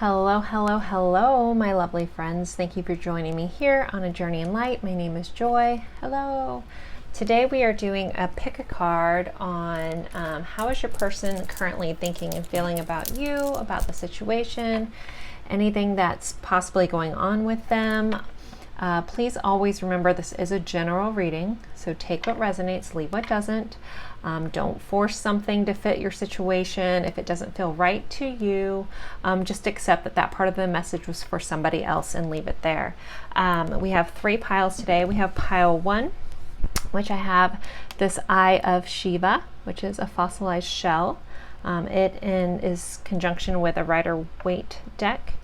Hello, hello, hello, my lovely friends. Thank you for joining me here on A Journey in Light. My name is Joy. Hello. Today we are doing a pick a card on how is your person currently thinking and feeling about you, about the situation, anything that's possibly going on with them. Please always remember this is a general reading, so take what resonates, leave what doesn't. Don't force something to fit your situation. If it doesn't feel right to you, just accept that that part of the message was for somebody else and leave it there. We have 3 piles today. We have pile 1, which I have this Eye of Shiva, which is a fossilized shell. It is conjunction with a Rider-Waite deck.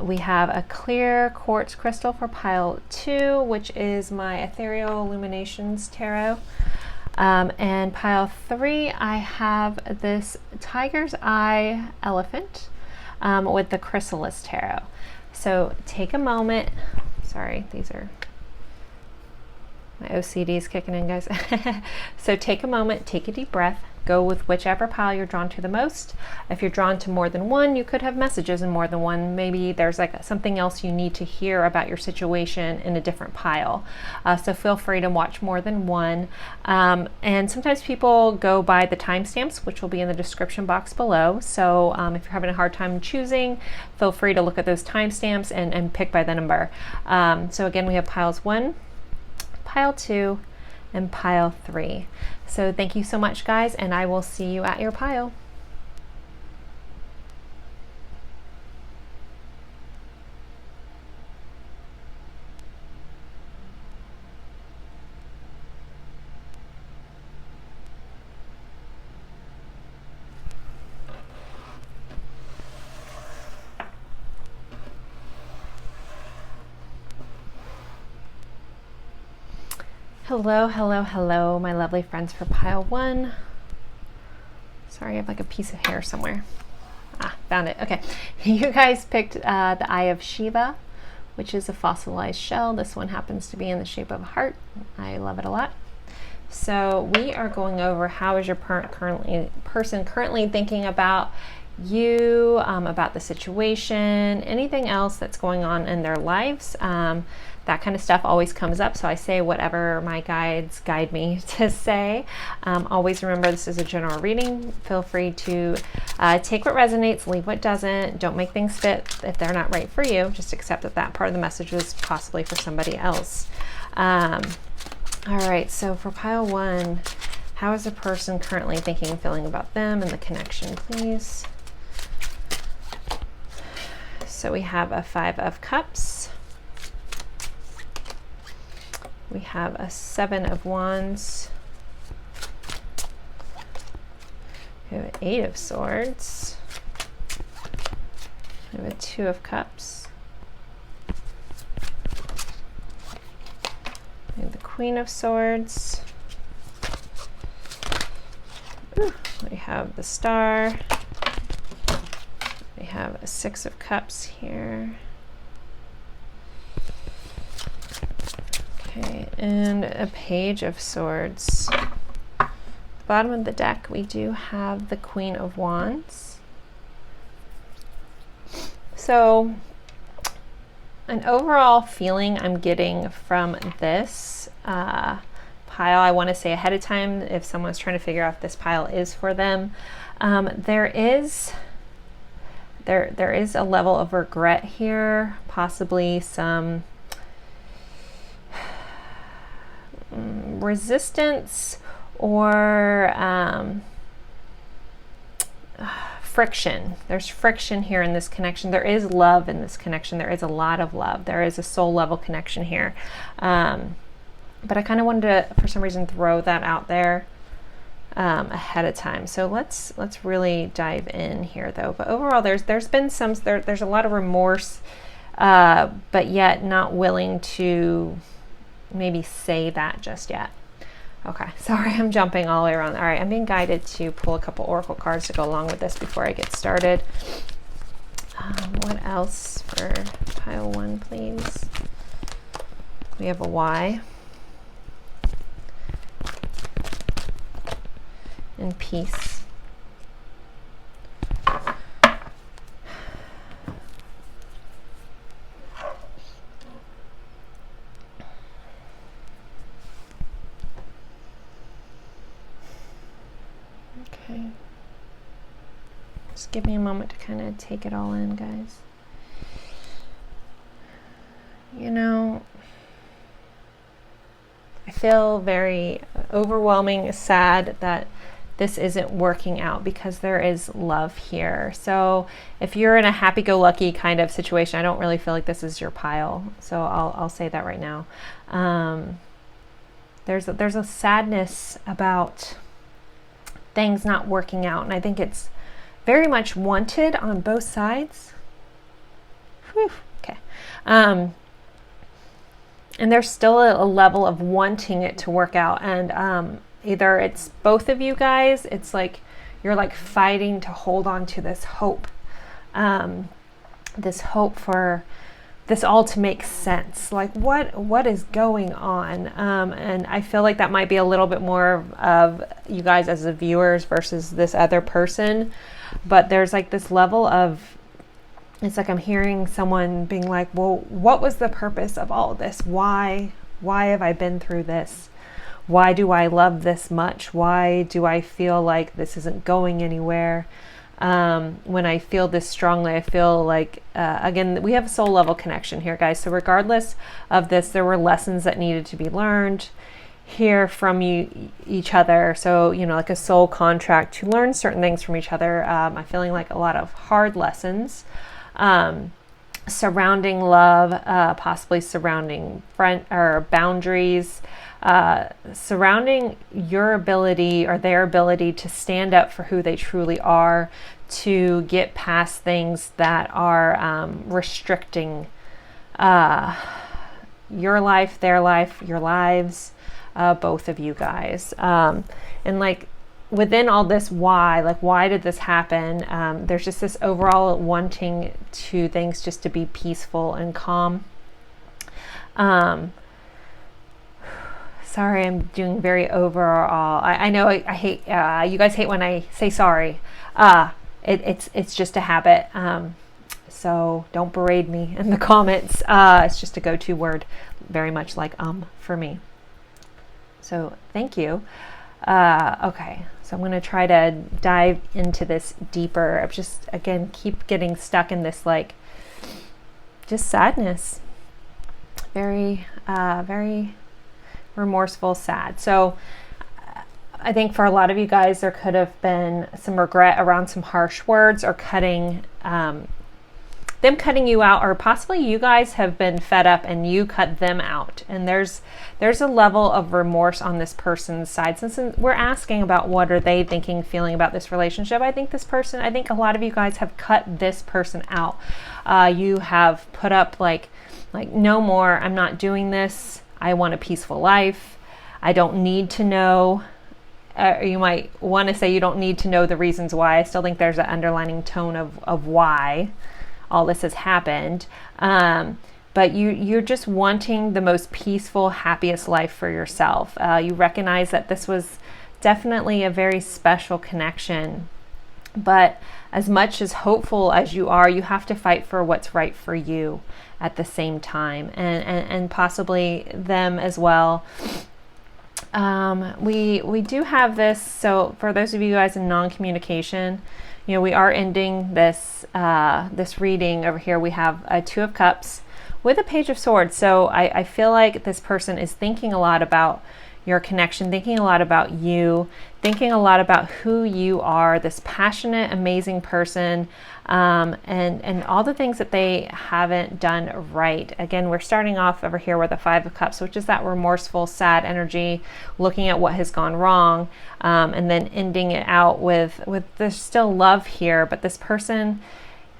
We have a clear quartz crystal for pile 2, which is my Ethereal Illuminations Tarot. And pile 3, I have this Tiger's Eye elephant with the Chrysalis Tarot. So take a moment. Sorry, these are my OCD is kicking in, guys. So take a moment, take a deep breath, go with whichever pile you're drawn to the most. If you're drawn to more than one, you could have messages in more than one. Maybe there's like something else you need to hear about your situation in a different pile. So feel free to watch more than one. And sometimes people go by the timestamps, which will be in the description box below. So if you're having a hard time choosing, feel free to look at those timestamps and pick by the number. So again, we have piles 1, pile 2, and pile 3. So thank you so much, guys, and I will see you at your pile. Hello, hello, hello, my lovely friends for pile 1. Sorry, I have like a piece of hair somewhere. Found it. Okay. You guys picked the Eye of Shiva, which is a fossilized shell. This one happens to be in the shape of a heart. I love it a lot. So we are going over how is your person currently thinking about you, about the situation, anything else that's going on in their lives. That kind of stuff always comes up, so I say whatever my guides guide me to say. Always remember this is a general reading. Feel free to take what resonates, leave what doesn't. Don't make things fit if they're not right for you. Just accept that that part of the message was possibly for somebody else. All right, so for pile 1, how is the person currently thinking and feeling about them and the connection, please? So we have a 5 of Cups. We have a 7 of Wands. We have an 8 of Swords. We have a 2 of Cups. We have the Queen of Swords. Ooh, we have the Star. We have a 6 of Cups here. Okay, and a Page of Swords. At the bottom of the deck, we do have the Queen of Wands. So, an overall feeling I'm getting from this pile, I want to say ahead of time, if someone's trying to figure out if this pile is for them, there is a level of regret here, possibly some resistance or friction. There's friction here in this connection. There is love in this connection. There is a lot of love. There is a soul level connection here. But I kind of wanted to, for some reason, throw that out there ahead of time. So let's really dive in here, though. But overall, there's been there's a lot of remorse, but yet not willing to maybe say that just yet. Okay, sorry, I'm jumping all the way around. All right, I'm being guided to pull a couple oracle cards to go along with this before I get started. What else for pile 1, please? We have a Y. And peace. Just give me a moment to kind of take it all in, guys. You know, I feel very overwhelming, sad that this isn't working out because there is love here. So if you're in a happy-go-lucky kind of situation, I don't really feel like this is your pile. So I'll say that right now. There's a sadness about things not working out, and I think it's very much wanted on both sides. Whew, okay. And there's still a level of wanting it to work out, and either it's both of you guys, it's like you're like fighting to hold on to this hope for this all to make sense. Like what is going on? And I feel like that might be a little bit more of you guys as the viewers versus this other person, but there's like this level of, it's like I'm hearing someone being like, well, what was the purpose of all of this? Why have I been through this? Why do I love this much? Why do I feel like this isn't going anywhere? When I feel this strongly, I feel like, again, we have a soul level connection here, guys. So regardless of this, there were lessons that needed to be learned here from each other. So, you know, like a soul contract to learn certain things from each other. I'm feeling like a lot of hard lessons surrounding love, possibly surrounding friend or boundaries, surrounding your ability or their ability to stand up for who they truly are, to get past things that are restricting your life, their life, your lives, both of you guys. And like within all this, why did this happen? There's just this overall wanting to things just to be peaceful and calm. Sorry, I'm doing very overall. I know I hate, you guys hate when I say sorry. It's just a habit. So don't berate me in the comments. It's just a go-to word, very much like for me. So thank you. Okay, so I'm going to try to dive into this deeper. I'm just, again, keep getting stuck in this, like, just sadness. Very, very remorseful, sad. So I think for a lot of you guys, there could have been some regret around some harsh words or them cutting you out, or possibly you guys have been fed up and you cut them out. And there's a level of remorse on this person's side. Since we're asking about what are they thinking, feeling about this relationship, I think a lot of you guys have cut this person out. You have put up like no more, I'm not doing this. I want a peaceful life. I don't need to know. You might want to say you don't need to know the reasons why. I still think there's an underlining tone of why all this has happened. But you're just wanting the most peaceful, happiest life for yourself. You recognize that this was definitely a very special connection. But as much as hopeful as you are, you have to fight for what's right for you at the same time, and possibly them as well. We do have this. So for those of you guys in non-communication, you know, we are ending this this reading over here. We have a Two of Cups with a Page of Swords. So I feel like this person is thinking a lot about your connection, thinking a lot about you, thinking a lot about who you are, this passionate, amazing person, and all the things that they haven't done right. Again, we're starting off over here with the Five of Cups, which is that remorseful, sad energy, looking at what has gone wrong, and then ending it out with there's still love here, but this person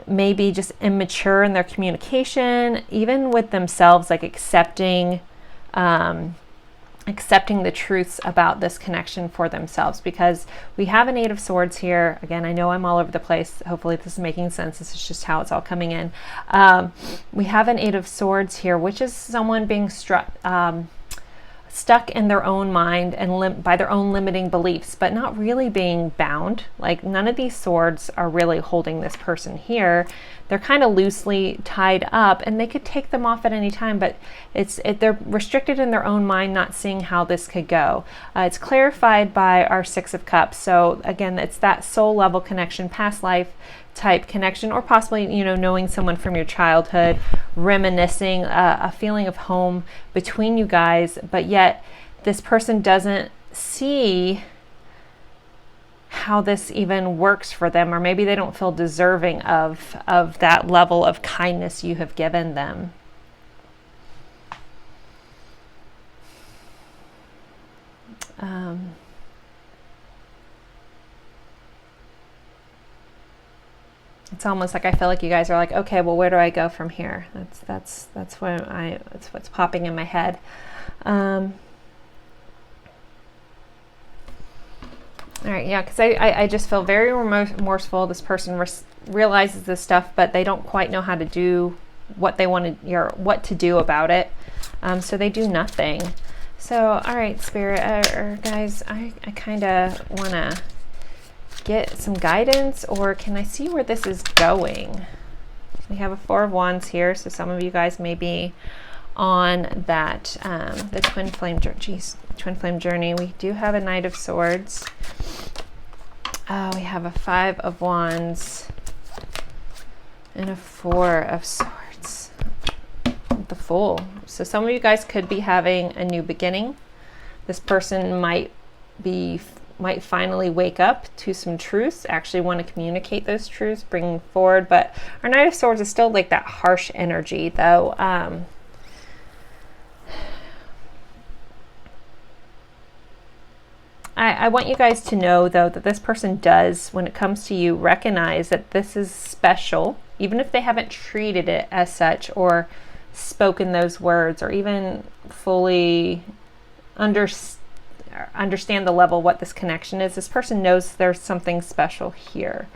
may be just immature in their communication, even with themselves, like accepting the truths about this connection for themselves, because we have an Eight of Swords here. Again, I know I'm all over the place. Hopefully this is making sense. This is just how it's all coming in. We have an Eight of Swords here, which is someone being stuck in their own mind and by their own limiting beliefs, but not really being bound. Like none of these swords are really holding this person here. They're kind of loosely tied up, and they could take them off at any time, but they're restricted in their own mind, not seeing how this could go. It's clarified by our Six of Cups. So again, it's that soul level connection, past life type connection, or possibly, you know, knowing someone from your childhood, reminiscing, a feeling of home between you guys, but yet this person doesn't see how this even works for them, or maybe they don't feel deserving of that level of kindness you have given them. It's almost like I feel like you guys are like, okay, well, where do I go from here? That's what's popping in my head. All right, yeah, because I just feel very remorseful. This person realizes this stuff, but they don't quite know how to do what they want to, or what to do about it. So they do nothing. So, all right, Spirit, guys, I kind of want to get some guidance, or can I see where this is going? We have a Four of Wands here, so some of you guys may be on that the twin flame journey. We do have a Knight of Swords. We have a Five of Wands and a Four of Swords. The Fool. So some of you guys could be having a new beginning. This person might finally wake up to some truths, actually want to communicate those truths, bring forward. But our Knight of Swords is still like that harsh energy, though. I want you guys to know, though, that this person does, when it comes to you, recognize that this is special, even if they haven't treated it as such or spoken those words, or even fully understand the level what this connection is. This person knows there's something special here.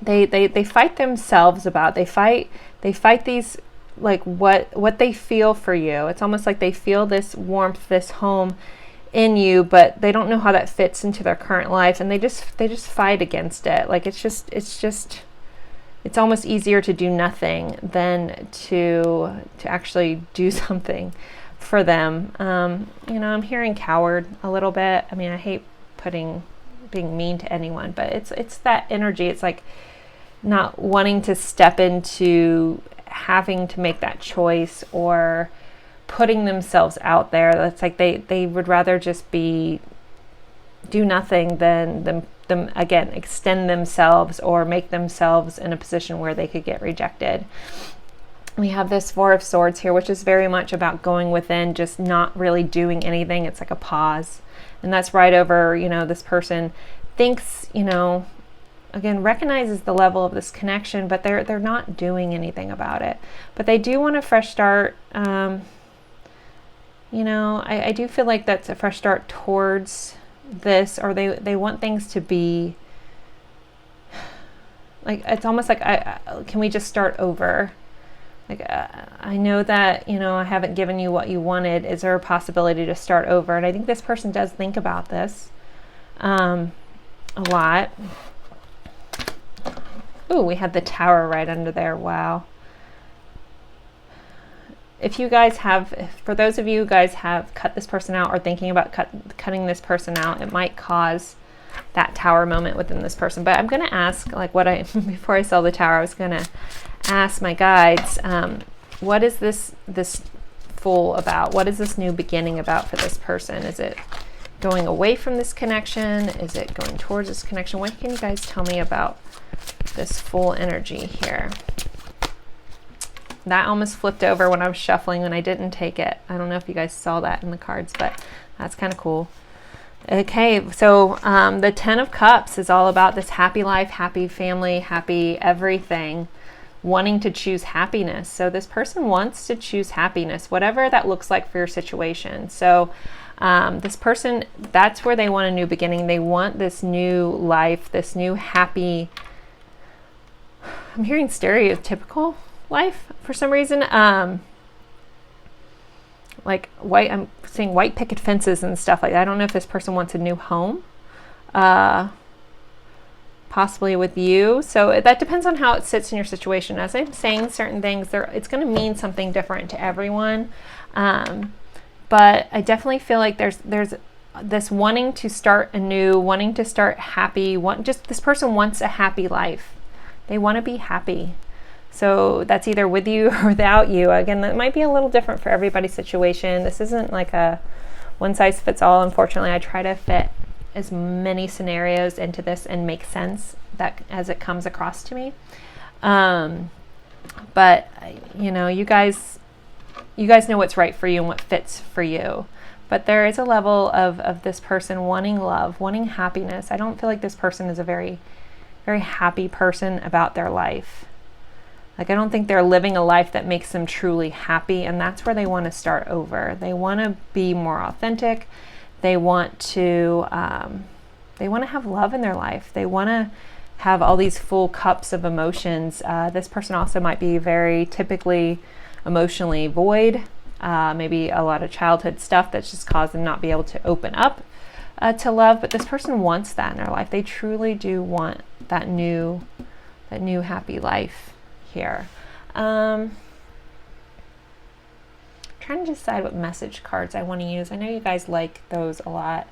They fight themselves about. They fight these, like what they feel for you. It's almost like they feel this warmth, this home in you, but they don't know how that fits into their current life, and they just fight against it. Like it's almost easier to do nothing than to actually do something for them. You know, I'm hearing coward a little bit. I mean, I hate being mean to anyone, but it's that energy. It's like not wanting to step into having to make that choice, or putting themselves out there. That's like they would rather just do nothing than them again extend themselves or make themselves in a position where they could get rejected. We have this Four of Swords here, which is very much about going within, just not really doing anything. It's like a pause, and that's right over, you know, this person thinks, you know, again, recognizes the level of this connection, but they're not doing anything about it. But they do want a fresh start. You know, I do feel like that's a fresh start towards this, or they want things to be like, it's almost like, can we just start over? Like, I know that, you know, I haven't given you what you wanted. Is there a possibility to start over? And I think this person does think about this a lot. Ooh, we had the Tower right under there. Wow. If you guys have, for those of you who guys have cut this person out or thinking about cutting this person out, it might cause that Tower moment within this person. But I'm going to ask, like, before I saw the Tower, I was going to ask my guides, what is this Fool about? What is this new beginning about for this person? Is it going away from this connection? Is it going towards this connection? What can you guys tell me about this Fool energy here? That almost flipped over when I was shuffling when I didn't take it. I don't know if you guys saw that in the cards, but that's kind of cool. Okay, so the Ten of Cups is all about this happy life, happy family, happy everything, wanting to choose happiness. So this person wants to choose happiness, whatever that looks like for your situation. So this person, that's where they want a new beginning. They want this new life, this new happy, I'm hearing stereotypical life for some reason. like white, I'm seeing white picket fences and stuff like that. I don't know if this person wants a new home, possibly with you. So that depends on how it sits in your situation. As I'm saying certain things, it's going to mean something different to everyone. But I definitely feel like there's this wanting to start anew, wanting to start happy. Just this person wants a happy life. They want to be happy. So that's either with you or without you. Again, that might be a little different for everybody's situation. This isn't like a one size fits all. Unfortunately, I try to fit as many scenarios into this and make sense that as it comes across to me. But you know, you guys know what's right for you and what fits for you. But there is a level of this person wanting love, wanting happiness. I don't feel like this person is a very, very happy person about their life. Like, I don't think they're living a life that makes them truly happy, and that's where they want to start over. They want to be more authentic. They want to have love in their life. They want to have all these full cups of emotions. This person also might be very typically emotionally void. Maybe a lot of childhood stuff that's just caused them not be able to open up to love. But this person wants that in their life. They truly do want that new happy life here. Trying to decide what message cards I want to use. I know you guys like those a lot.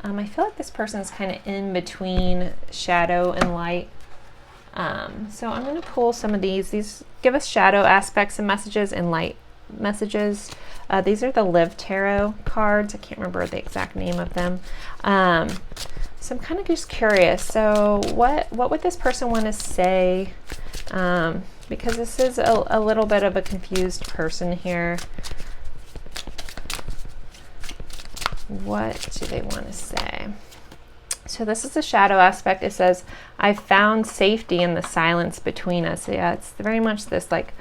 I feel like this person is kind of in between shadow and light. So I'm going to pull some of these. These give us shadow aspects and messages and light messages. These are the Live Tarot cards. I can't remember the exact name of them. So I'm kind of just curious. So what would this person want to say? Because this is a little bit of a confused person here. What do they want to say? So this is the shadow aspect. It says, I found safety in the silence between us. Yeah, it's very much this like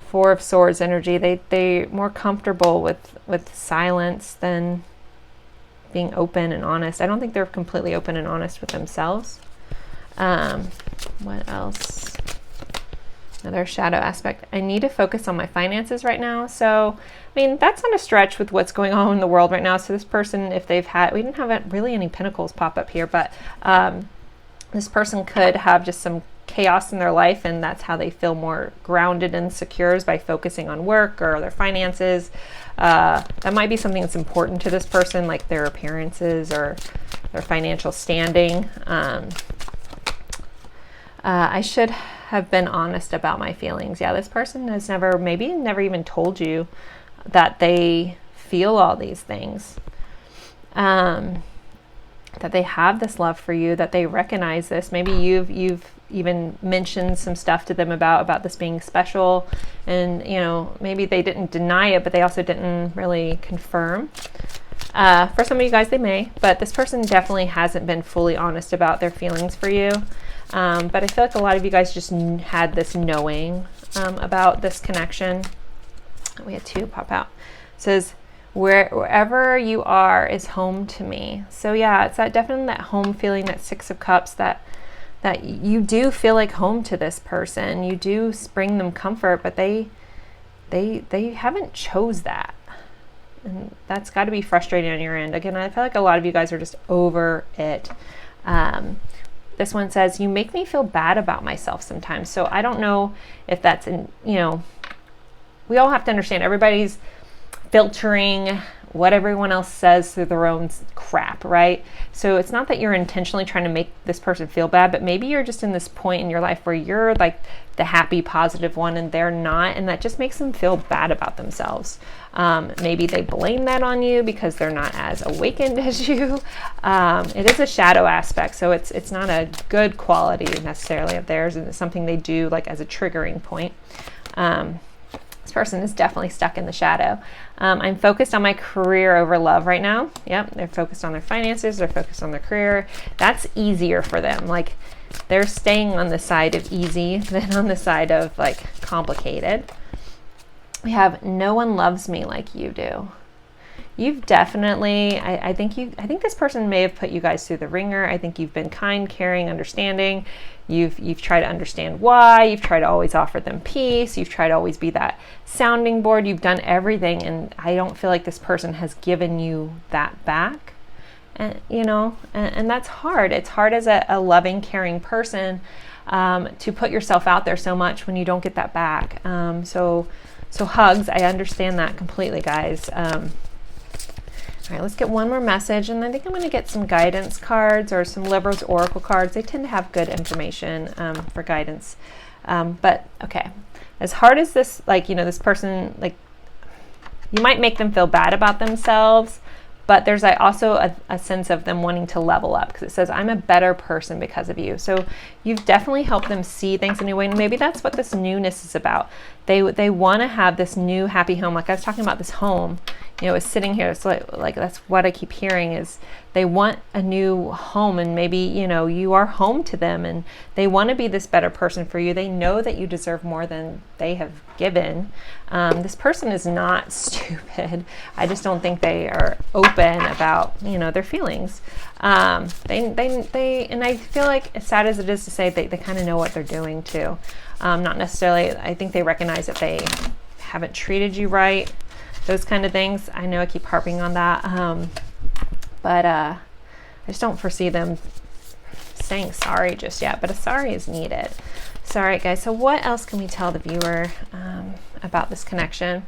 Four of Swords energy. They're more comfortable with silence than being open and honest. I don't think they're completely open and honest with themselves. What else? Another shadow aspect. I need to focus on my finances right now. So, I mean, that's not a stretch with what's going on in the world right now. So this person, if they've had, we didn't have really any pentacles pop up here, but this person could have just some chaos in their life, and that's how they feel more grounded and secure, is by focusing on work or their finances. That might be something that's important to this person, like their appearances or their financial standing. I should have been honest about my feelings. Yeah, this person has never even told you that they feel all these things. That they have this love for you, that they recognize this. Maybe you've even mentioned some stuff to them about this being special, and you know, maybe they didn't deny it, but they also didn't really confirm. For some of you guys, they may, but this person definitely hasn't been fully honest about their feelings for you. But I feel like a lot of you guys just had this knowing about this connection. We had two pop out. It says, wherever you are is home to me. So yeah, it's definitely that home feeling, that Six of Cups, that you do feel like home to this person. You do bring them comfort, but they haven't chose that. And that's got to be frustrating on your end. Again, I feel like a lot of you guys are just over it. This one says, you make me feel bad about myself sometimes. So I don't know if that's we all have to understand everybody's filtering what everyone else says through their own crap, right? So it's not that you're intentionally trying to make this person feel bad, but maybe you're just in this point in your life where you're like the happy, positive one and they're not, and that just makes them feel bad about themselves. Maybe they blame that on you because they're not as awakened as you. It is a shadow aspect, so it's not a good quality necessarily of theirs, and it's something they do like as a triggering point. This person is definitely stuck in the shadow. I'm focused on my career over love right now. Yep, they're focused on their finances, they're focused on their career. That's easier for them. Like, they're staying on the side of easy than on the side of like complicated. We have, no one loves me like you do. you've definitely, I think this person may have put you guys through the ringer. I think you've been kind, caring, understanding. You've tried to understand why. You've tried to always offer them peace. You've tried to always be that sounding board. You've done everything, and I don't feel like this person has given you that back. And you know, and that's hard. It's hard as a loving, caring person to put yourself out there so much when you don't get that back. So hugs. I understand that completely, guys. All right, let's get one more message, and I think I'm going to get some guidance cards or some Libera's Oracle cards. They tend to have good information for guidance. But okay, as hard as this, like, you know, this person, like, you might make them feel bad about themselves, but there's also a sense of them wanting to level up, because it says, I'm a better person because of you. So you've definitely helped them see things in a new way, and maybe that's what this newness is about. They want to have this new happy home. Like I was talking about this home, you know, it's sitting here. It's like that's what I keep hearing, is they want a new home, and maybe, you know, you are home to them, and they want to be this better person for you. They know that you deserve more than they have given. This person is not stupid. I just don't think they are open about, you know, their feelings. They and I feel like, as sad as it is to say, they kind of know what they're doing too. Not necessarily, I think they recognize that they haven't treated you right, those kind of things. I know I keep harping on that, but I just don't foresee them saying sorry just yet, but a sorry is needed. So, all right, guys, so what else can we tell the viewer about this connection?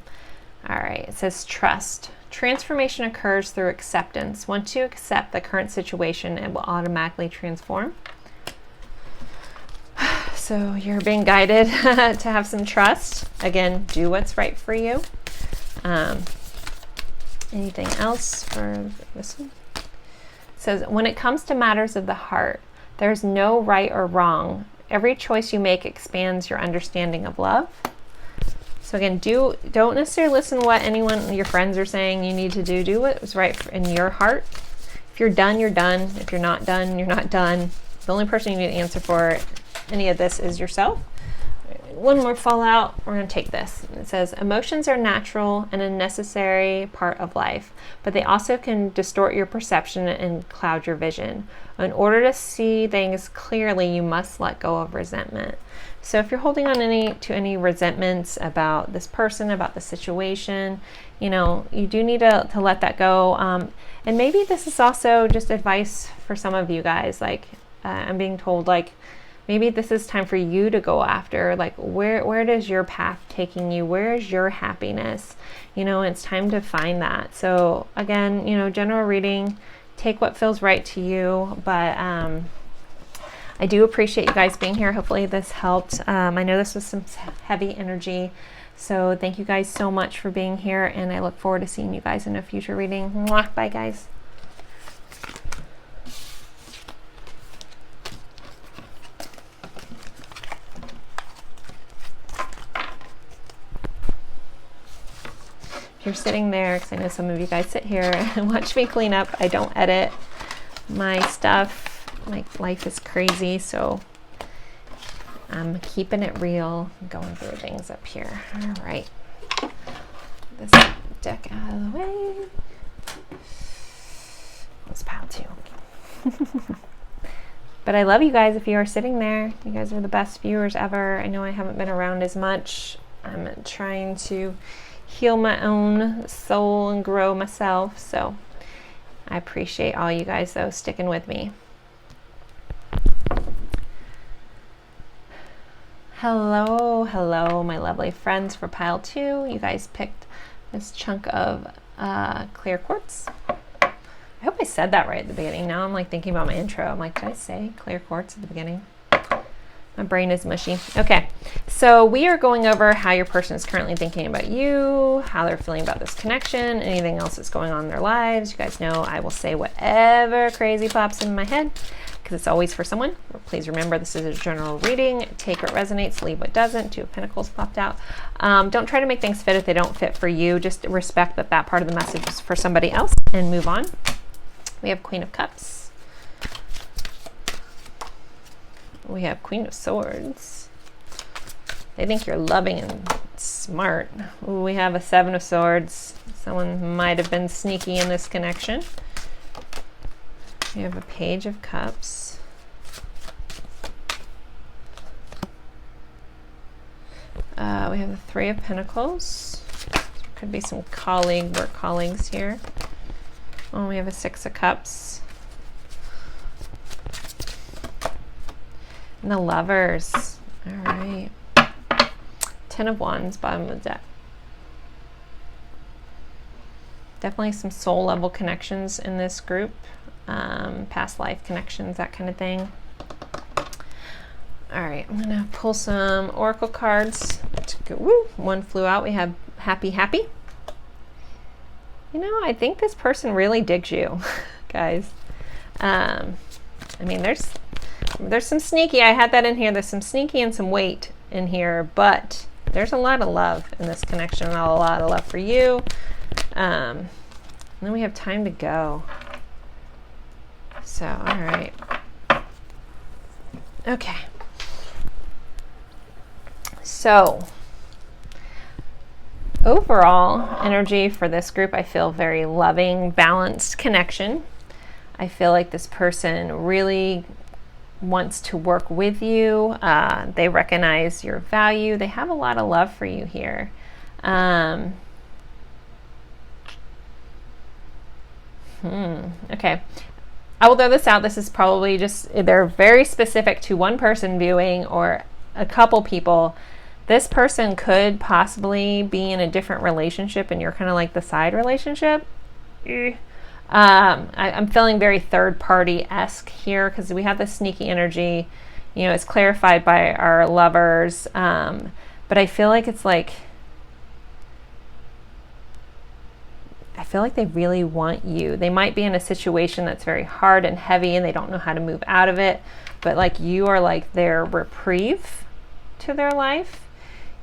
All right, it says trust. Transformation occurs through acceptance. Once you accept the current situation, it will automatically transform. So you're being guided to have some trust. Again, do what's right for you. Anything else for this one? It says, when it comes to matters of the heart, there's no right or wrong. Every choice you make expands your understanding of love. So again, don't necessarily listen to what anyone, your friends are saying you need to do. Do what's right in your heart. If you're done, you're done. If you're not done, you're not done. The only person you need to answer for any of this is yourself. One more fallout. We're going to take this. It says, emotions are natural and a necessary part of life, but they also can distort your perception and cloud your vision. In order to see things clearly, you must let go of resentment. So if you're holding on to any resentments about this person, about the situation, you know, you do need to let that go. And maybe this is also just advice for some of you guys. Like I'm being told, like, maybe this is time for you to go after, like, where does your path taking you? Where is your happiness? You know, it's time to find that. So again, you know, general reading, take what feels right to you. But I do appreciate you guys being here. Hopefully this helped. I know this was some heavy energy. So thank you guys so much for being here, and I look forward to seeing you guys in a future reading. Mwah. Bye, guys. You're sitting there, because I know some of you guys sit here and watch me clean up. I don't edit my stuff. My life is crazy, so I'm keeping it real, going through things up here. All right, this deck out of the way. Let's pile two. But I love you guys if you are sitting there. You guys are the best viewers ever. I know I haven't been around as much. I'm trying to heal my own soul and grow myself. So I appreciate all you guys, though, sticking with me. Hello, my lovely friends for pile 2. You guys picked this chunk of clear quartz. I hope I said that right at the beginning. Now I'm like thinking about my intro. I'm like, did I say clear quartz at the beginning? My brain is mushy. Okay, so we are going over how your person is currently thinking about you, how they're feeling about this connection, anything else that's going on in their lives. You guys know I will say whatever crazy pops in my head, because it's always for someone. Please remember, this is a general reading. Take what resonates, leave what doesn't. 2 of Pentacles popped out. Don't try to make things fit if they don't fit for you. Just respect that that part of the message is for somebody else and move on. We have Queen of Cups. We have Queen of Swords. They think you're loving and Smart. Ooh, we have a 7 of Swords. Someone might have been sneaky in this connection. We have a Page of Cups. We have the 3 of Pentacles. Could be some work colleagues here. Oh, we have a 6 of Cups. And the Lovers. All right. 10 of Wands, bottom of the deck. Definitely some soul level connections in this group. Past life connections, that kind of thing. All right, I'm gonna pull some oracle cards. Woo, one flew out. We have happy. You know, I think this person really digs you, guys. I mean, there's some sneaky. I had that in here. There's some sneaky and some weight in here, but there's a lot of love in this connection. A lot of love for you. And then we have time to go. So, all right. Okay. So, overall energy for this group, I feel very loving, balanced connection. I feel like this person really wants to work with you. They recognize your value. They have a lot of love for you here. Okay. I will throw this out. This is probably just, they're very specific to one person viewing or a couple people. This person could possibly be in a different relationship and you're kind of like the side relationship. I'm feeling very third party-esque here because we have this sneaky energy. You know, it's clarified by our Lovers. But I feel like it's like, I feel like they really want you. They might be in a situation that's very hard and heavy and they don't know how to move out of it, but like you are like their reprieve to their life.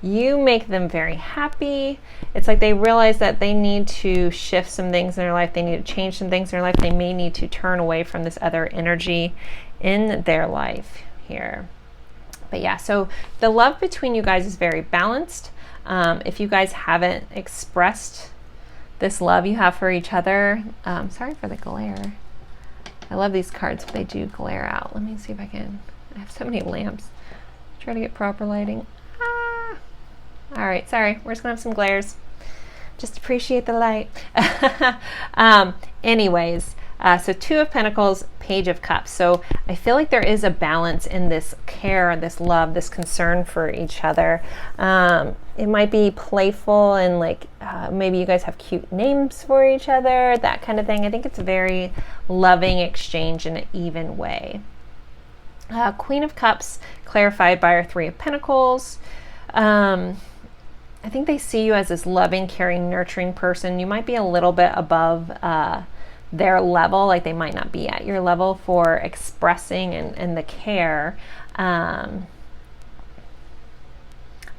You make them very happy. It's like they realize that they need to shift some things in their life. They need to change some things in their life. They may need to turn away from this other energy in their life here. But yeah, so the love between you guys is very balanced. If you guys haven't expressed this love you have for each other. Sorry for the glare. I love these cards, but they do glare out. Let me see if I have so many lamps. Try to get proper lighting. All right, sorry. We're just gonna have some glares. Just appreciate the light. Anyways, so 2 of Pentacles, Page of Cups. So I feel like there is a balance in this care, this love, this concern for each other. It might be playful and like maybe you guys have cute names for each other, that kind of thing. I think it's a very loving exchange in an even way. Queen of Cups, clarified by our 3 of Pentacles. I think they see you as this loving, caring, nurturing person. You might be a little bit above their level, like they might not be at your level for expressing and the care. I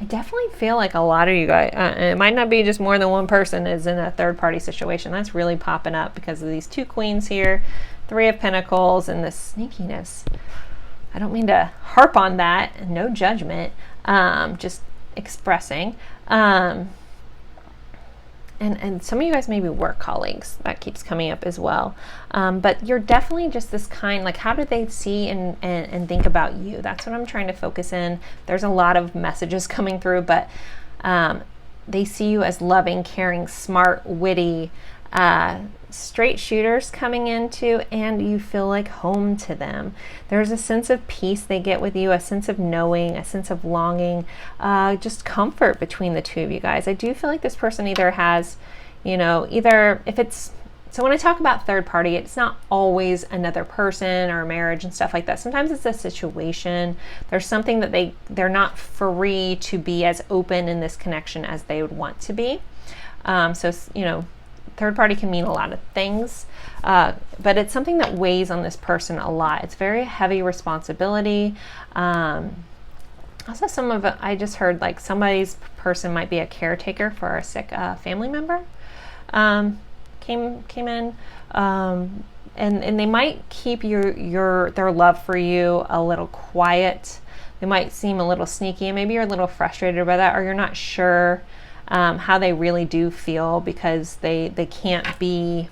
definitely feel like a lot of you guys, it might not be just more than one person is in a third party situation. That's really popping up because of these 2 queens here, 3 of Pentacles, and the sneakiness. I don't mean to harp on that, no judgment, just expressing. And some of you guys may be work colleagues. That keeps coming up as well. But you're definitely just this kind, like how do they see and think about you? That's what I'm trying to focus in. There's a lot of messages coming through, but they see you as loving, caring, smart, witty, straight shooters coming into, and you feel like home to them. There's a sense of peace they get with you, a sense of knowing, a sense of longing, just comfort between the 2 of you guys. I do feel like this person either has, you know, either if it's, so when I talk about third party, it's not always another person or marriage and stuff like that. Sometimes it's a situation. There's something that they're not free to be as open in this connection as they would want to be. So, you know, third party can mean a lot of things, but it's something that weighs on this person a lot. It's very heavy responsibility. Also, some of it, I just heard like somebody's person might be a caretaker for a sick family member. Came in, and they might keep their love for you a little quiet. they might seem a little sneaky, and maybe you're a little frustrated by that, or you're not sure how they really do feel because they can't be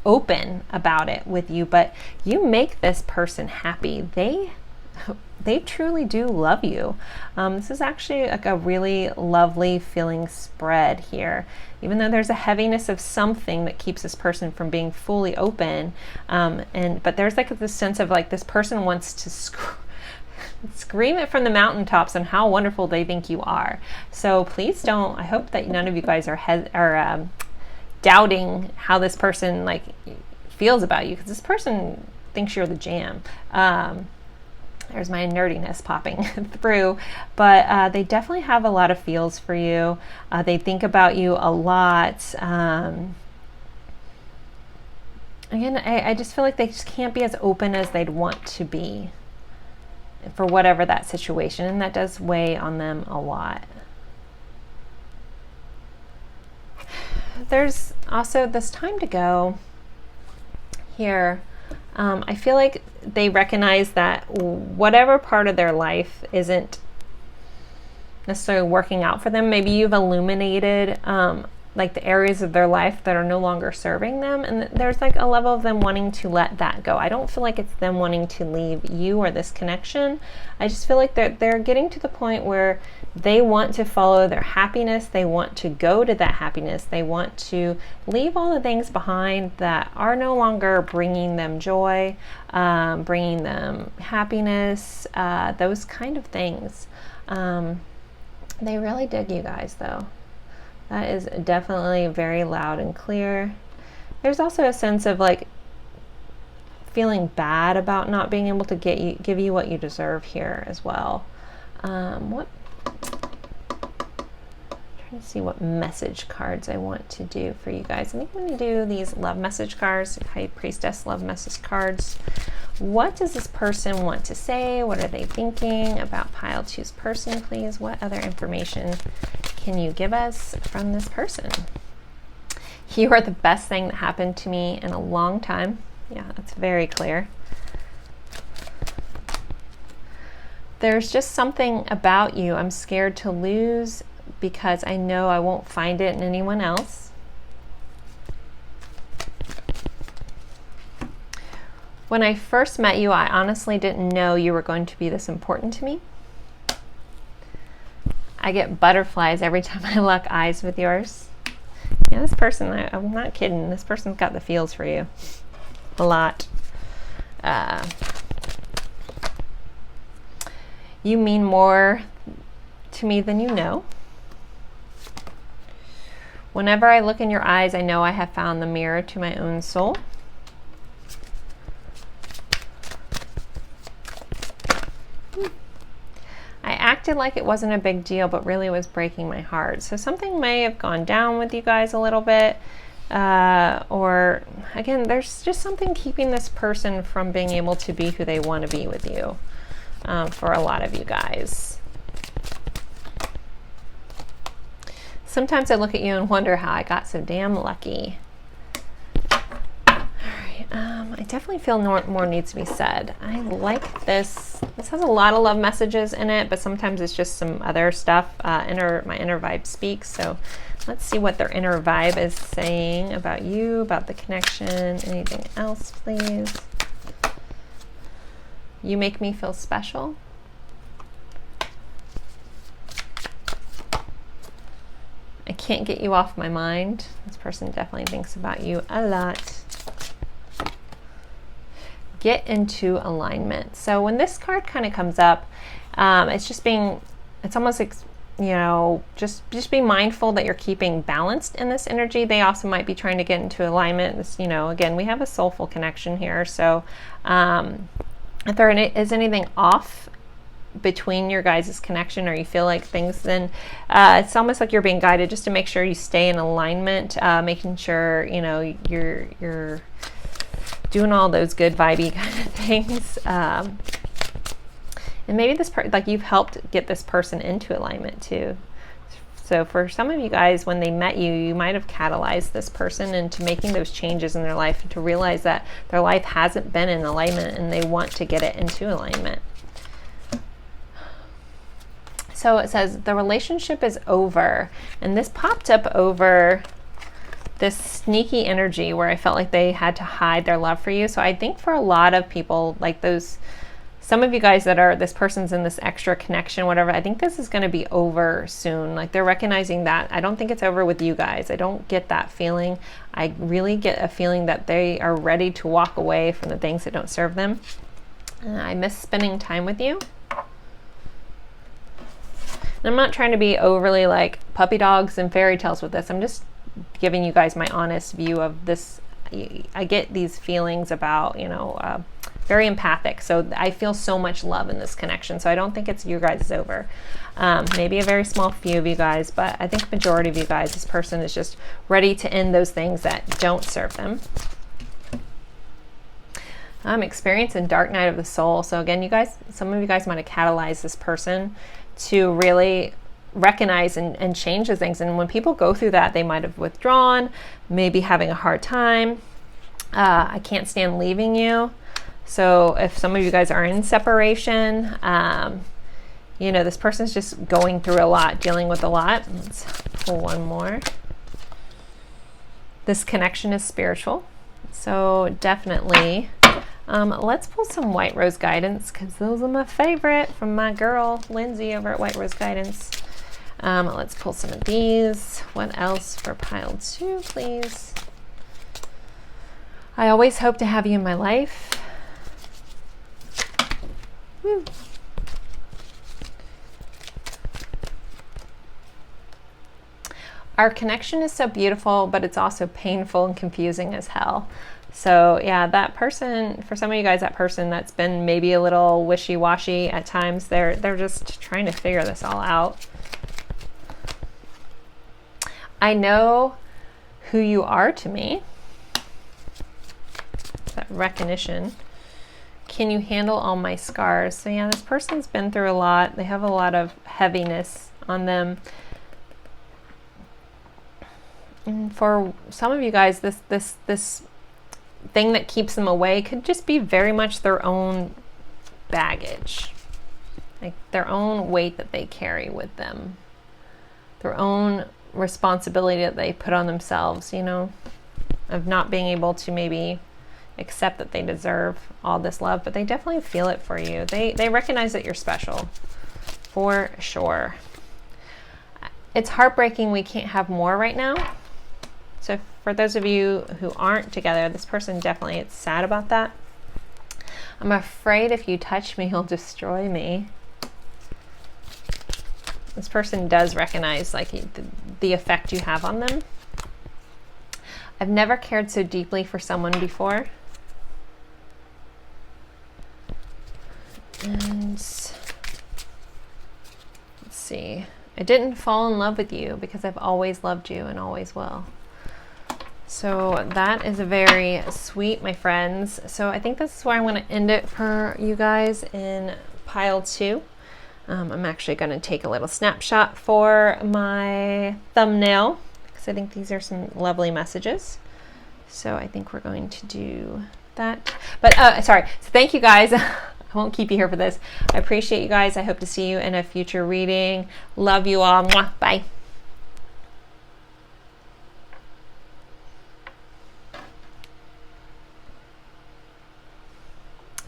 open about it with you. But you make this person happy. They truly do love you. This is actually like a really lovely feeling spread here. Even though there's a heaviness of something that keeps this person from being fully open, but there's like this sense of like this person wants to scream it from the mountaintops on how wonderful they think you are. So please don't. I hope that none of you guys are doubting how this person like feels about you, because this person thinks you're the jam. There's my nerdiness popping through, but they definitely have a lot of feels for you. They think about you a lot. Again, I just feel like they just can't be as open as they'd want to be for whatever that situation, and that does weigh on them a lot. There's also this time to go here. I feel like they recognize that whatever part of their life isn't necessarily working out for them, maybe you've illuminated like the areas of their life that are no longer serving them, and there's like a level of them wanting to let that go. I don't feel like it's them wanting to leave you or this connection. I just feel like they're getting to the point where they want to follow their happiness. They want to go to that happiness. They want to leave all the things behind that are no longer bringing them joy, bringing them happiness, those kind of things. They really dig you guys, though. That is definitely very loud and clear. There's also a sense of like feeling bad about not being able to give you what you deserve here as well. Trying to see what message cards I want to do for you guys. I think I'm going to do these love message cards, High Priestess love message cards. What does this person want to say? What are they thinking about pile two's person, please? What other information can you give us from this person? You are the best thing that happened to me in a long time. Yeah, that's very clear. There's just something about you I'm scared to lose because I know I won't find it in anyone else. When I first met you, I honestly didn't know you were going to be this important to me. I get butterflies every time I lock eyes with yours. Yeah, this person, I'm not kidding, this person's got the feels for you. A lot. You mean more to me than you know. Whenever I look in your eyes, I know I have found the mirror to my own soul. I acted like it wasn't a big deal, but really was breaking my heart. So something may have gone down with you guys a little bit. Or again, there's just something keeping this person from being able to be who they want to be with you, for a lot of you guys. Sometimes I look at you and wonder how I got so damn lucky. I definitely feel more needs to be said. I like this. This has a lot of love messages in it, but sometimes it's just some other stuff. My inner vibe speaks. So let's see what their inner vibe is saying about you, about the connection. Anything else, please? You make me feel special. I can't get you off my mind. This person definitely thinks about you a lot. Get into alignment. So when this card kind of comes up, it's almost like, you know, just be mindful that you're keeping balanced in this energy. They also might be trying to get into alignment. This, you know, again, we have a soulful connection here. So if there is anything off between your guys' connection, or you feel like things, then it's almost like you're being guided just to make sure you stay in alignment, making sure, you know, you're doing all those good vibey kind of things. And maybe this like you've helped get this person into alignment too. So for some of you guys, when they met you, you might have catalyzed this person into making those changes in their life, and to realize that their life hasn't been in alignment and they want to get it into alignment. So it says the relationship is over, and this popped up over this sneaky energy where I felt like they had to hide their love for you. So I think for a lot of people, like some of you guys that are, this person's in this extra connection, whatever, I think this is going to be over soon. Like they're recognizing that. I don't think it's over with you guys. I don't get that feeling. I really get a feeling that they are ready to walk away from the things that don't serve them. I miss spending time with you. And I'm not trying to be overly like puppy dogs and fairy tales with this. I'm just giving you guys my honest view of this. I get these feelings about, you know, very empathic. So I feel so much love in this connection. So I don't think it's you guys over. Maybe a very small few of you guys, but I think majority of you guys, this person is just ready to end those things that don't serve them. I'm experiencing dark night of the soul. So again, you guys, some of you guys might have catalyzed this person to really recognize and change the things. And when people go through that, they might have withdrawn, maybe having a hard time. I can't stand leaving you. So if some of you guys are in separation, you know, this person's just going through a lot, dealing with a lot. Let's pull one more. This connection is spiritual. So definitely, let's pull some White Rose Guidance, because those are my favorite, from my girl, Lindsay, over at White Rose Guidance. Let's pull some of these. What else for pile 2, please? I always hope to have you in my life. Woo. Our connection is so beautiful, but it's also painful and confusing as hell. So yeah, that person, for some of you guys, that person that's been maybe a little wishy-washy at times, they're just trying to figure this all out. I know who you are to me. That recognition. Can you handle all my scars? So yeah, this person's been through a lot. They have a lot of heaviness on them. And for some of you guys, this thing that keeps them away could just be very much their own baggage, like their own weight that they carry with them, their own responsibility that they put on themselves, you know, of not being able to maybe accept that they deserve all this love, but they definitely feel it for you. They recognize that you're special, for sure. It's heartbreaking we can't have more right now. So for those of you who aren't together, this person definitely is sad about that. I'm afraid if you touch me, you'll destroy me. This person does recognize like the effect you have on them. I've never cared so deeply for someone before. And let's see. I didn't fall in love with you because I've always loved you and always will. So that is very sweet, my friends. So I think this is where I'm going to end it for you guys in pile 2. I'm actually going to take a little snapshot for my thumbnail because I think these are some lovely messages. So I think we're going to do that. But sorry. So thank you guys. I won't keep you here for this. I appreciate you guys. I hope to see you in a future reading. Love you all. Mwah. Bye.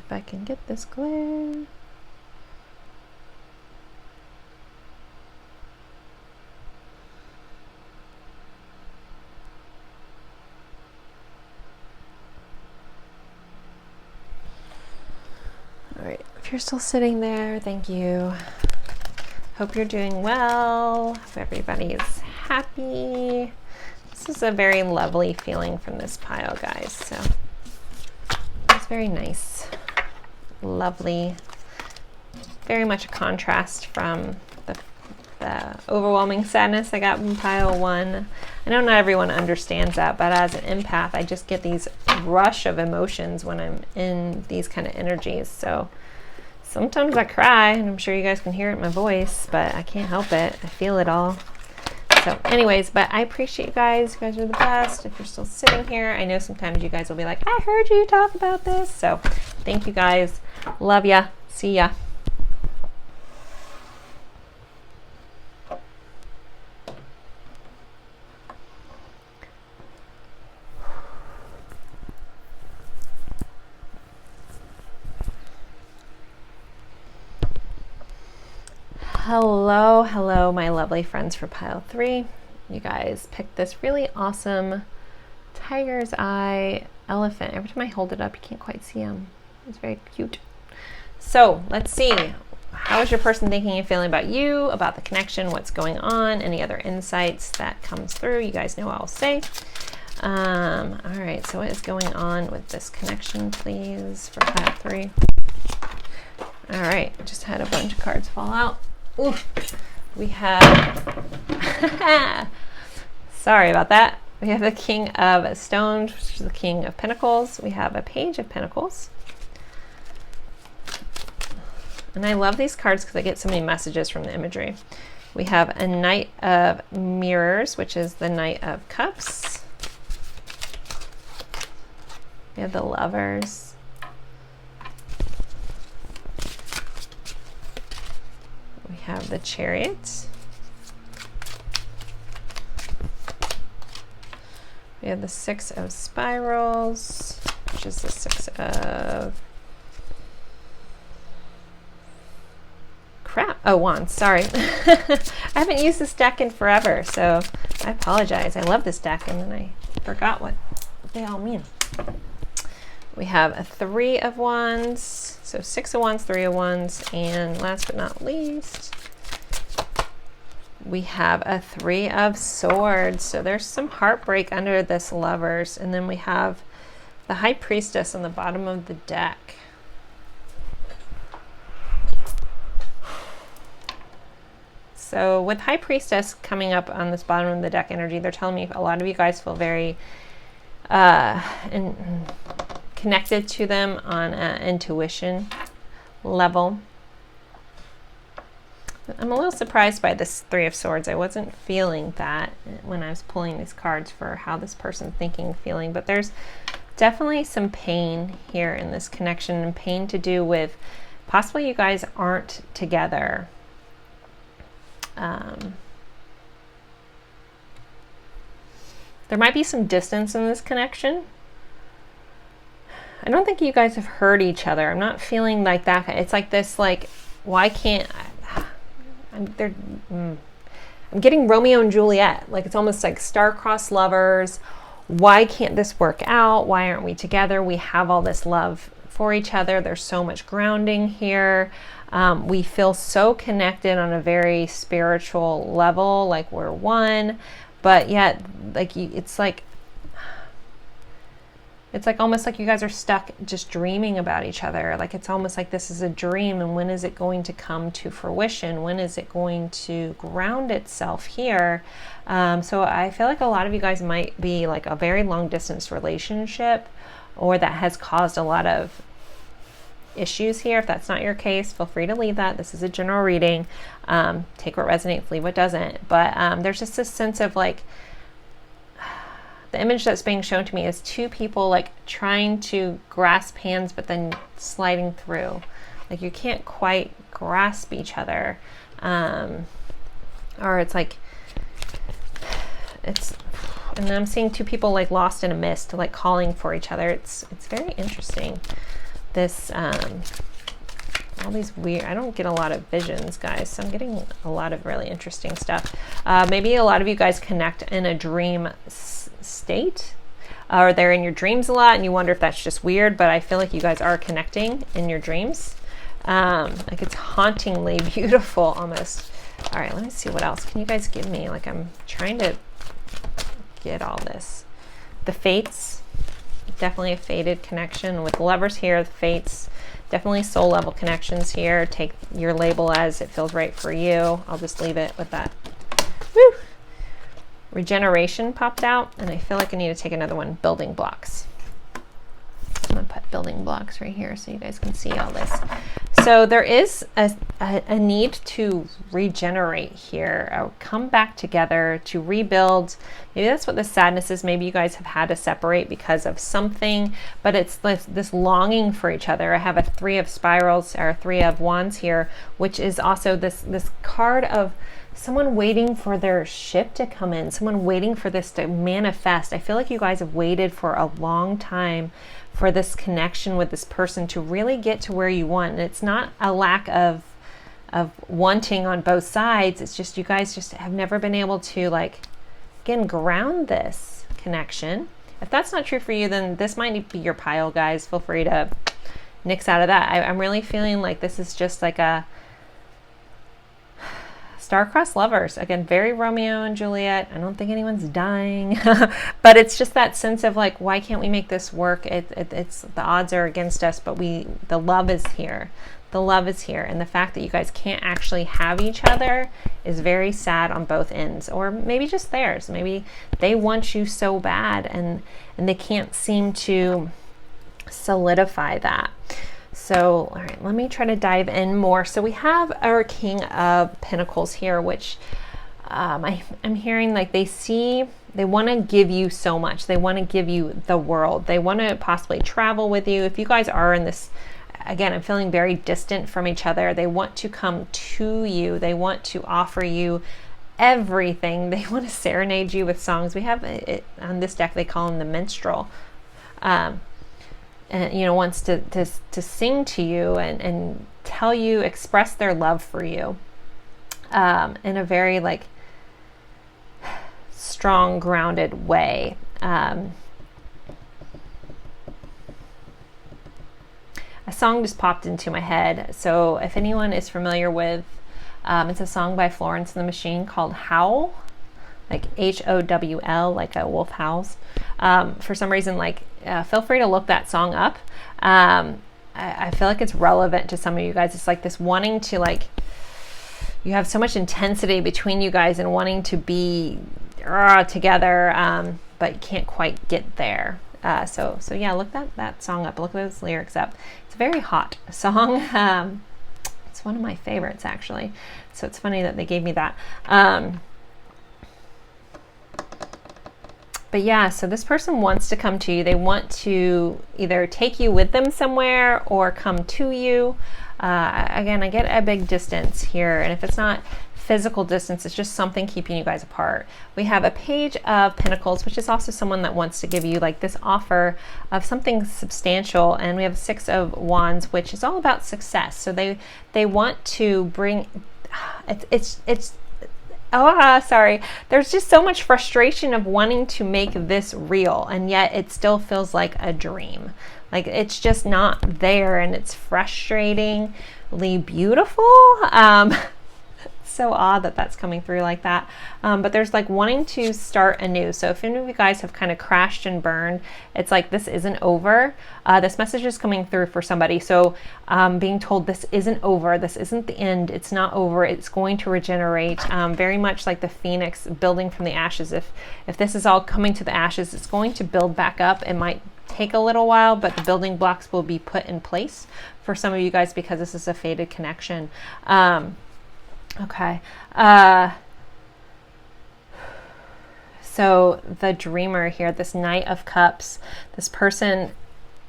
If I can get this clear. All right, if you're still sitting there, thank you. Hope you're doing well. Hope everybody is happy. This is a very lovely feeling from this pile, guys. So it's very nice, lovely, very much a contrast from the overwhelming sadness I got from pile 1. I know not everyone understands that, but as an empath, I just get these rush of emotions when I'm in these kind of energies. So sometimes I cry, and I'm sure you guys can hear it in my voice, but I can't help it. I feel it all. So anyways, but I appreciate you guys. You guys are the best. If you're still sitting here, I know sometimes you guys will be like, I heard you talk about this. So thank you guys. Love ya. See ya. Hello, hello, my lovely friends for pile 3. You guys picked this really awesome tiger's eye elephant. Every time I hold it up, you can't quite see him. It's very cute. So let's see. How is your person thinking and feeling about you, about the connection, what's going on, any other insights that comes through? You guys know what I'll say. All right, so what is going on with this connection, please, for pile 3? All right, just had a bunch of cards fall out. Ooh, we have, sorry about that. We have the King of Stones, which is the King of Pentacles. We have a Page of Pentacles. And I love these cards because I get so many messages from the imagery. We have a Knight of Mirrors, which is the Knight of Cups. We have the Lovers. We have the Chariot. We have the Six of Spirals, which is the Six of Wands, sorry. I haven't used this deck in forever, so I apologize. I love this deck, and then I forgot what they all mean. We have a Three of Wands, so Six of Wands, Three of Wands, and last but not least, we have a Three of Swords. So there's some heartbreak under this Lovers, and then we have the High Priestess on the bottom of the deck. So with High Priestess coming up on this bottom of the deck energy, they're telling me a lot of you guys feel very connected to them on an intuition level. I'm a little surprised by this Three of Swords. I wasn't feeling that when I was pulling these cards for how this person's thinking, feeling, but there's definitely some pain here in this connection, and pain to do with possibly you guys aren't together. There might be some distance in this connection. I don't think you guys have heard each other. I'm not feeling like that. It's like this, like, why can't I'm getting Romeo and Juliet. Like, it's almost like star-crossed lovers. Why can't this work out? Why aren't we together? We have all this love for each other. There's so much grounding here. We feel so connected on a very spiritual level, like we're one, but yet, like, it's like almost like you guys are stuck just dreaming about each other. Like, it's almost like this is a dream, and when is it going to come to fruition? When is it going to ground itself here? So I feel like a lot of you guys might be like a very long distance relationship, or that has caused a lot of issues here. If that's not your case, feel free to leave that. This is a general reading. Take what resonates, leave what doesn't. But there's just this sense of like, the image that's being shown to me is two people like trying to grasp hands, but then sliding through. Like, you can't quite grasp each other. Or it's like, and then I'm seeing two people like lost in a mist, like calling for each other. It's very interesting. This, all these weird, I don't get a lot of visions, guys, so I'm getting a lot of really interesting stuff. Maybe a lot of you guys connect in a dream state, or they're in your dreams a lot and you wonder if that's just weird, but I feel like you guys are connecting in your dreams. Like, it's hauntingly beautiful almost. All right, let me see what else can you guys give me. Like, I'm trying to get all this. The Fates, definitely a fated connection with Lovers here. The Fates, definitely soul level connections here. Take your label as it feels right for you. I'll just leave it with that. Woo! Regeneration popped out, and I feel like I need to take another one. Building blocks. I'm gonna put building blocks right here so you guys can see all this. So there is a need to regenerate here, come back together, to rebuild. Maybe that's what the sadness is. Maybe you guys have had to separate because of something, but it's this longing for each other. I have a Three of Spirals, or Three of Wands here, which is also this card of someone waiting for their ship to come in, someone waiting for this to manifest. I feel like you guys have waited for a long time for this connection with this person to really get to where you want. And it's not a lack of wanting on both sides. It's just you guys just have never been able to, like, again, ground this connection. If that's not true for you, then this might be your pile, guys. Feel free to nix out of that. I'm really feeling like this is just like a star-crossed lovers. Again, very Romeo and Juliet. I don't think anyone's dying, but it's just that sense of like, why can't we make this work? It's the odds are against us, but the love is here. The love is here, and the fact that you guys can't actually have each other is very sad on both ends, or maybe just theirs. Maybe they want you so bad, and they can't seem to solidify that. So, all right, let me try to dive in more. So we have our King of Pentacles here, which I'm hearing like they want to give you so much. They want to give you the world. They want to possibly travel with you. If you guys are in this, again, I'm feeling very distant from each other. They want to come to you. They want to offer you everything. They want to serenade you with songs. We have it on this deck, they call him the minstrel. And, you know, wants to sing to you and tell you, express their love for you in a very like strong, grounded way. A song just popped into my head. So if anyone is familiar with, it's a song by Florence and the Machine called Howl, like H-O-W-L, like a wolf howls. For some reason, like, feel free to look that song up. I feel like it's relevant to some of you guys. It's like this wanting to, like, you have so much intensity between you guys and wanting to be together, but you can't quite get there. So yeah, look that song up. Look those lyrics up. It's a very hot song. It's one of my favorites, actually. So it's funny that they gave me that. But yeah, so this person wants to come to you. They want to either take you with them somewhere or come to you. Again, I get a big distance here. And if it's not physical distance, it's just something keeping you guys apart. We have a Page of Pentacles, which is also someone that wants to give you like this offer of something substantial. And we have Six of Wands, which is all about success. So they want to bring, sorry. There's just so much frustration of wanting to make this real, and yet it still feels like a dream. Like it's just not there, and it's frustratingly beautiful. So odd that that's coming through like that. But there's like wanting to start anew. So if any of you guys have kind of crashed and burned, it's like this isn't over. This message is coming through for somebody. So being told this isn't over, this isn't the end, it's not over, it's going to regenerate. Very much like the phoenix building from the ashes. If this is all coming to the ashes, it's going to build back up. It might take a little while, but the building blocks will be put in place for some of you guys because this is a fated connection. Okay. So the dreamer here, this Knight of Cups, this person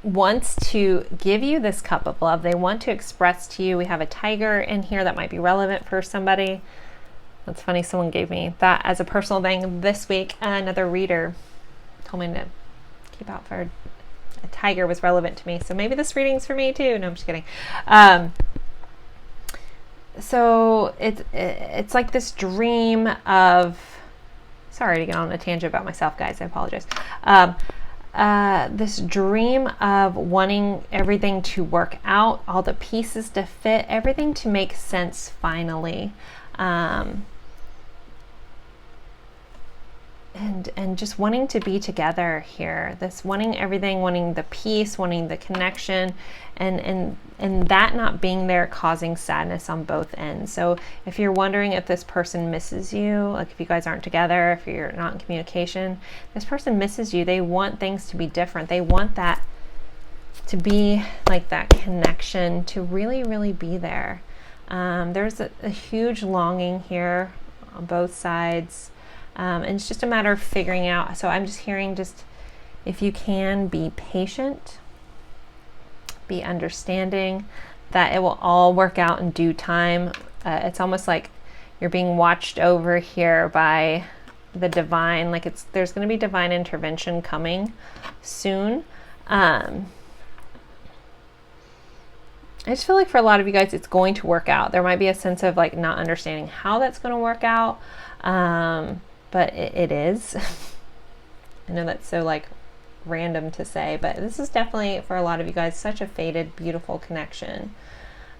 wants to give you this cup of love. They want to express to you. We have a tiger in here that might be relevant for somebody. That's funny. Someone gave me that as a personal thing this week. Another reader told me to keep out for a tiger was relevant to me. So maybe this reading's for me too. No, I'm just kidding. So it's like this dream of, sorry to get on a tangent about myself, guys, I apologize. This dream of wanting everything to work out, all the pieces to fit, everything to make sense finally. And just wanting to be together here, this wanting everything, wanting the peace, wanting the connection, and that not being there causing sadness on both ends. So if you're wondering if this person misses you, like if you guys aren't together, if you're not in communication, this person misses you. They want things to be different. They want that to be like that connection, to really, really be there. There's a huge longing here on both sides. And it's just a matter of figuring out. So I'm just hearing, just if you can be patient, be understanding that it will all work out in due time. It's almost like you're being watched over here by the divine, like there's going to be divine intervention coming soon. I just feel like for a lot of you guys, it's going to work out. There might be a sense of like not understanding how that's going to work out, but it is. I know that's so like random to say, but this is definitely for a lot of you guys such a fated, beautiful connection.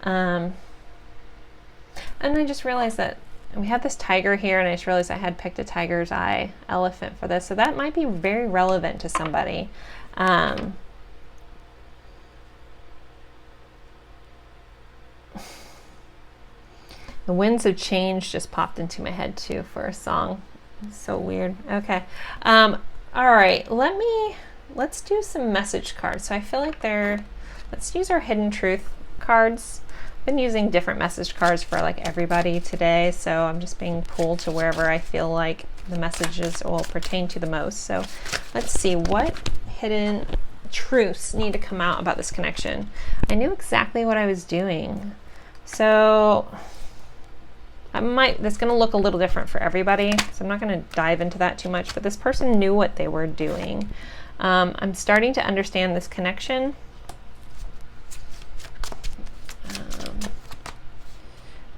And I just realized that we have this tiger here, and I just realized I had picked a tiger's eye elephant for this, so that might be very relevant to somebody. The Winds of Change just popped into my head too for a song. It's so weird. Okay. All right. Let's do some message cards. So I feel like let's use our Hidden Truth cards. I've been using different message cards for like everybody today. So I'm just being pulled to wherever I feel like the messages will pertain to the most. So let's see what hidden truths need to come out about this connection. I knew exactly what I was doing. So that's going to look a little different for everybody, so I'm not going to dive into that too much, but this person knew what they were doing. I'm starting to understand this connection.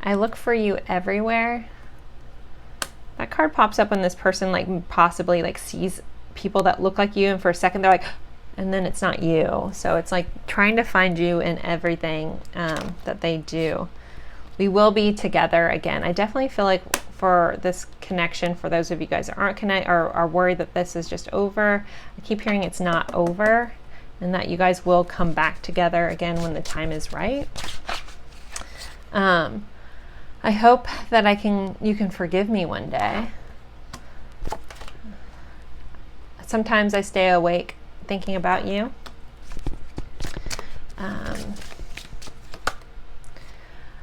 I look for you everywhere. That card pops up when this person like possibly like sees people that look like you, and for a second they're like, and then it's not you. So it's like trying to find you in everything that they do. We will be together again. I definitely feel like for this connection, for those of you guys that aren't are worried that this is just over, I keep hearing it's not over, and that you guys will come back together again when the time is right. I hope that you can forgive me one day. Sometimes I stay awake thinking about you.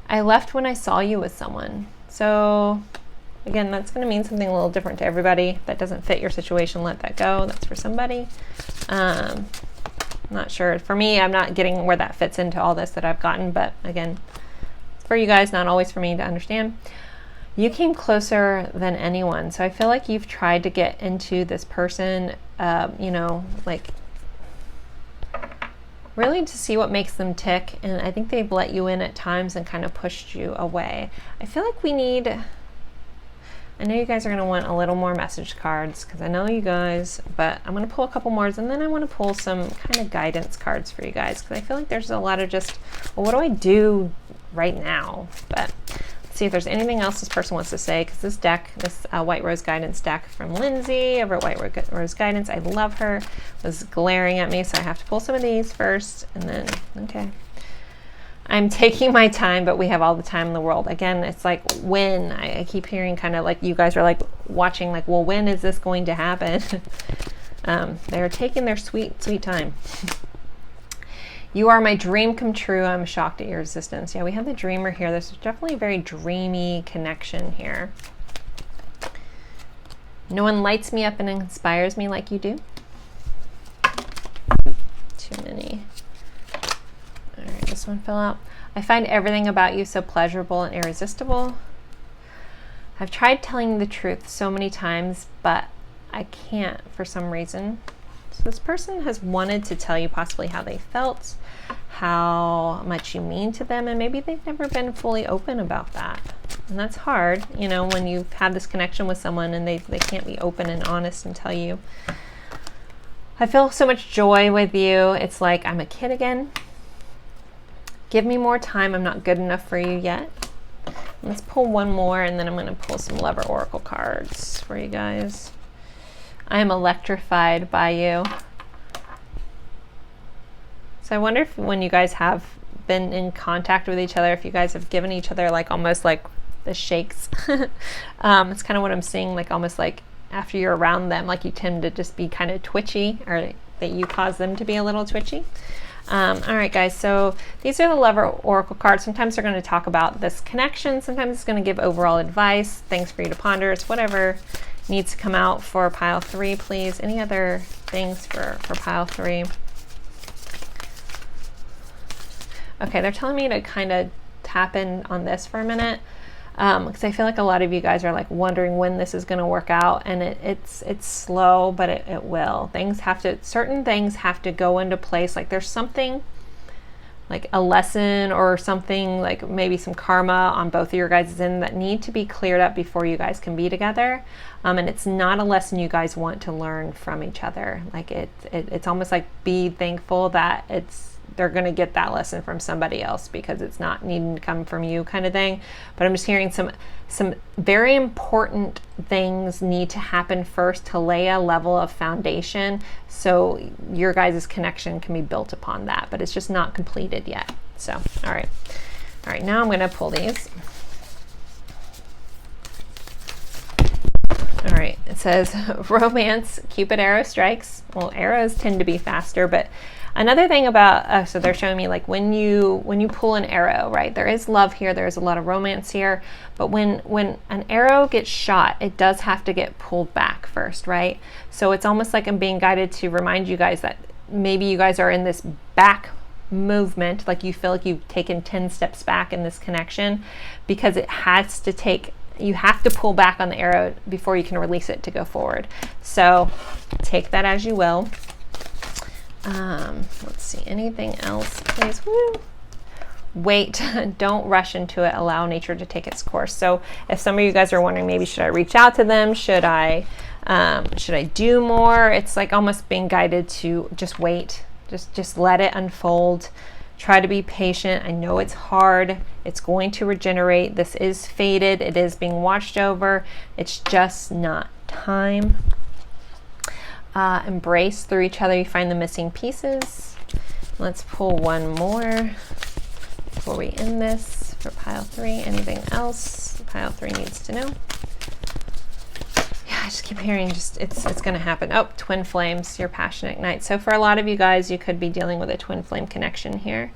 I left when I saw you with someone. So again, that's going to mean something a little different to everybody. If that doesn't fit your situation, let that go. That's for somebody. I'm not sure. For me, I'm not getting where that fits into all this that I've gotten, but again, it's for you guys, not always for me to understand. You came closer than anyone. So I feel like you've tried to get into this person, like really to see what makes them tick, and I think they've let you in at times and kind of pushed you away. I feel like I know you guys are going to want a little more message cards because I know you guys, but I'm going to pull a couple more, and then I want to pull some kind of guidance cards for you guys because I feel like there's a lot of just, well, what do I do right now? But let's see if there's anything else this person wants to say, because this deck, this White Rose Guidance deck from Lindsay over at White Rose Guidance, I love her, was glaring at me, so I have to pull some of these first, and then, okay. I'm taking my time, but we have all the time in the world. Again, it's like when, I keep hearing kind of like you guys are like watching like, well, when is this going to happen? They're taking their sweet, sweet time. You are my dream come true. I'm shocked at your resistance. Yeah, we have the dreamer here. There's definitely a very dreamy connection here. No one lights me up and inspires me like you do. Too many. All right, this one fell out. I find everything about you so pleasurable and irresistible. I've tried telling the truth so many times, but I can't for some reason. So this person has wanted to tell you possibly how they felt, how much you mean to them, and maybe they've never been fully open about that. And that's hard, you know, when you've had this connection with someone and they can't be open and honest and tell you. I feel so much joy with you. It's like I'm a kid again. Give me more time. I'm not good enough for you yet. Let's pull one more, and then I'm going to pull some Lover Oracle cards for you guys. I am electrified by you. So I wonder if when you guys have been in contact with each other, if you guys have given each other like almost like the shakes. It's kind of what I'm seeing, like almost like after you're around them, like you tend to just be kind of twitchy, or that you cause them to be a little twitchy. All right, guys, so these are the Lover Oracle cards. Sometimes they're going to talk about this connection. Sometimes it's going to give overall advice, things for you to ponder. It's whatever needs to come out for pile 3, please. Any other things for pile 3? Okay, they're telling me to kind of tap in on this for a minute, because I feel like a lot of you guys are like wondering when this is going to work out, and it's slow, but it will. Certain things have to go into place. Like there's something, like a lesson or something, like maybe some karma on both of your guys' end that need to be cleared up before you guys can be together. And it's not a lesson you guys want to learn from each other. Like it's almost like be thankful that they're going to get that lesson from somebody else, because it's not needing to come from you, kind of thing. But I'm just hearing some very important things need to happen first to lay a level of foundation so your guys' connection can be built upon that, but it's just not completed yet. So all right, now I'm going to pull these. All right, it says romance, Cupid arrow strikes. Well, arrows tend to be faster, but another thing about, so they're showing me like when you pull an arrow, right? There is love here, there's a lot of romance here, but when an arrow gets shot, it does have to get pulled back first, right? So it's almost like I'm being guided to remind you guys that maybe you guys are in this back movement, like you feel like you've taken 10 steps back in this connection, because it has to take, you have to pull back on the arrow before you can release it to go forward. So take that as you will. Let's see, anything else, please? Woo. Wait, don't rush into it. Allow nature to take its course. So if some of you guys are wondering, maybe should I reach out to them? Should I do more? It's like almost being guided to just wait, just let it unfold. Try to be patient. I know it's hard. It's going to regenerate. This is fated. It is being watched over. It's just not time. Embrace through each other. You find the missing pieces. Let's pull one more before we end this for pile 3. Anything else pile 3 needs to know? Yeah, I just keep hearing it's going to happen. Oh, twin flames, your passion ignites. So for a lot of you guys, you could be dealing with a twin flame connection here.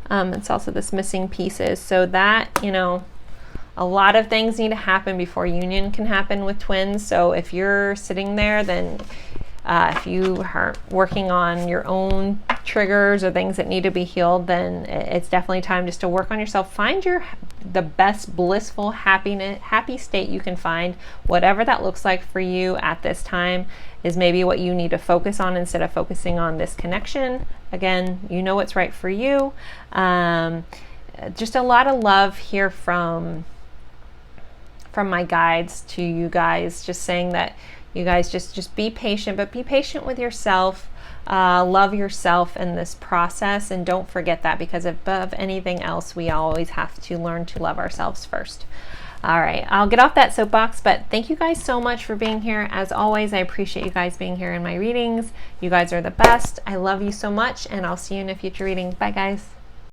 It's also this missing pieces. So that, a lot of things need to happen before union can happen with twins. So if you're sitting there, then if you are working on your own triggers or things that need to be healed, then it's definitely time just to work on yourself. Find the best blissful happy state you can find. Whatever that looks like for you at this time is maybe what you need to focus on instead of focusing on this connection. Again, you know what's right for you. Just a lot of love here from my guides to you guys, just saying that you guys just be patient, but be patient with yourself. Love yourself in this process, and don't forget that, because above anything else, we always have to learn to love ourselves first. All right, I'll get off that soapbox, but thank you guys so much for being here. As always, I appreciate you guys being here in my readings. You guys are the best. I love you so much, and I'll see you in a future reading. Bye, guys.